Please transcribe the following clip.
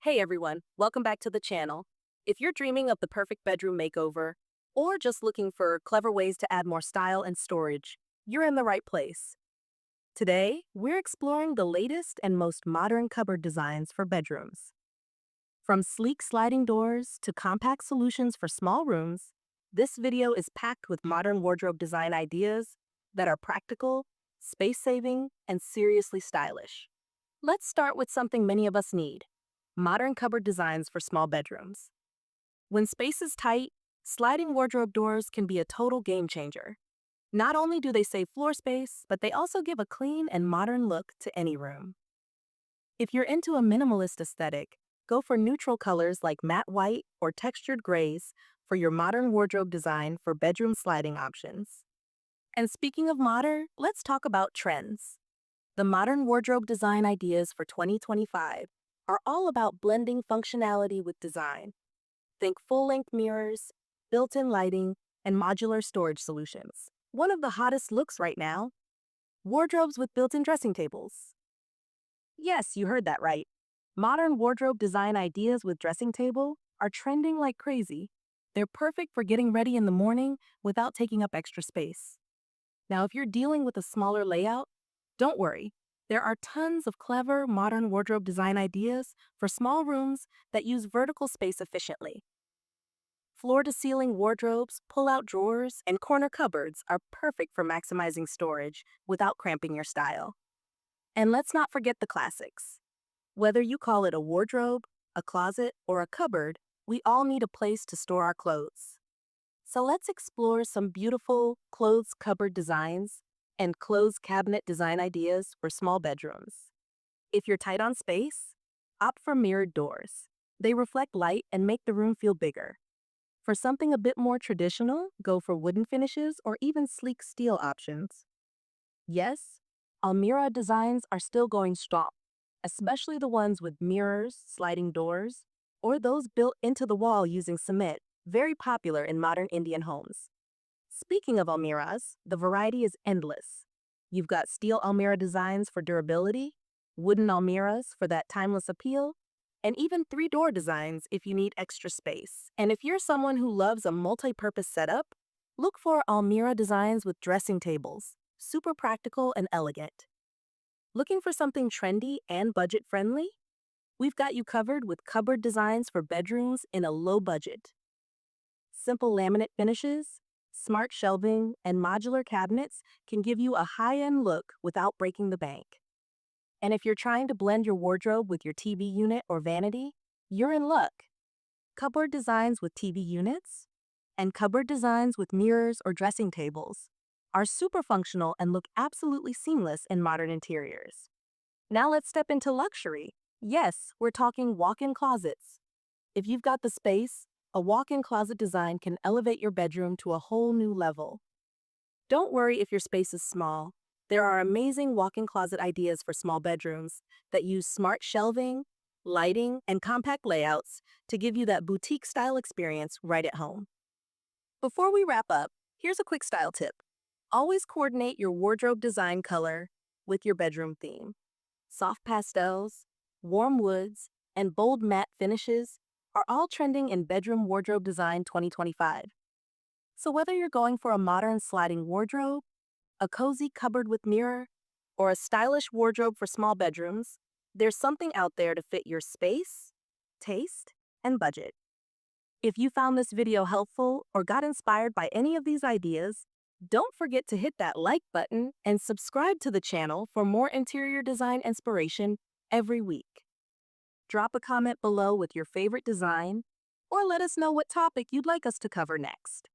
Hey everyone, welcome back to the channel. If you're dreaming of the perfect bedroom makeover, or just looking for clever ways to add more style and storage, you're in the right place. Today, we're exploring the latest and most modern cupboard designs for bedrooms. From sleek sliding doors to compact solutions for small rooms, this video is packed with modern wardrobe design ideas that are practical, space-saving, and seriously stylish. Let's start with something many of us need: modern cupboard designs for small bedrooms. When space is tight, sliding wardrobe doors can be a total game changer. Not only do they save floor space, but they also give a clean and modern look to any room. If you're into a minimalist aesthetic, go for neutral colors like matte white or textured grays for your modern wardrobe design for bedroom sliding options. And speaking of modern, let's talk about trends. The modern wardrobe design ideas for 2025 are all about blending functionality with design. Think full-length mirrors, built-in lighting, and modular storage solutions. One of the hottest looks right now: wardrobes with built-in dressing tables. Yes, you heard that right. Modern wardrobe design ideas with dressing table are trending like crazy. They're perfect for getting ready in the morning without taking up extra space. Now, if you're dealing with a smaller layout, don't worry. There are tons of clever modern wardrobe design ideas for small rooms that use vertical space efficiently. Floor-to-ceiling wardrobes, pull-out drawers, and corner cupboards are perfect for maximizing storage without cramping your style. And let's not forget the classics. Whether you call it a wardrobe, a closet, or a cupboard, we all need a place to store our clothes. So let's explore some beautiful clothes cupboard designs and clothes cabinet design ideas for small bedrooms. If you're tight on space, opt for mirrored doors. They reflect light and make the room feel bigger. For something a bit more traditional, go for wooden finishes or even sleek steel options. Yes, almirah designs are still going strong, especially the ones with mirrors, sliding doors, or those built into the wall using cement, very popular in modern Indian homes. Speaking of almirahs, the variety is endless. You've got steel almirah designs for durability, wooden almirahs for that timeless appeal, and even three-door designs if you need extra space. And if you're someone who loves a multi-purpose setup, look for almirah designs with dressing tables, super practical and elegant. Looking for something trendy and budget-friendly? We've got you covered with cupboard designs for bedrooms in a low budget. Simple laminate finishes, smart shelving, and modular cabinets can give you a high-end look without breaking the bank. And if you're trying to blend your wardrobe with your TV unit or vanity, you're in luck. Cupboard designs with TV units and cupboard designs with mirrors or dressing tables are super functional and look absolutely seamless in modern interiors. Now let's step into luxury. Yes, we're talking walk-in closets. If you've got the space, a walk-in closet design can elevate your bedroom to a whole new level. Don't worry if your space is small. There are amazing walk-in closet ideas for small bedrooms that use smart shelving, lighting, and compact layouts to give you that boutique-style experience right at home. Before we wrap up, here's a quick style tip. Always coordinate your wardrobe design color with your bedroom theme. Soft pastels, warm woods, and bold matte finishes are all trending in bedroom wardrobe design 2025. So whether you're going for a modern sliding wardrobe, a cozy cupboard with mirror, or a stylish wardrobe for small bedrooms, there's something out there to fit your space, taste, and budget. If you found this video helpful or got inspired by any of these ideas, don't forget to hit that like button and subscribe to the channel for more interior design inspiration every week. Drop a comment below with your favorite design, or let us know what topic you'd like us to cover next.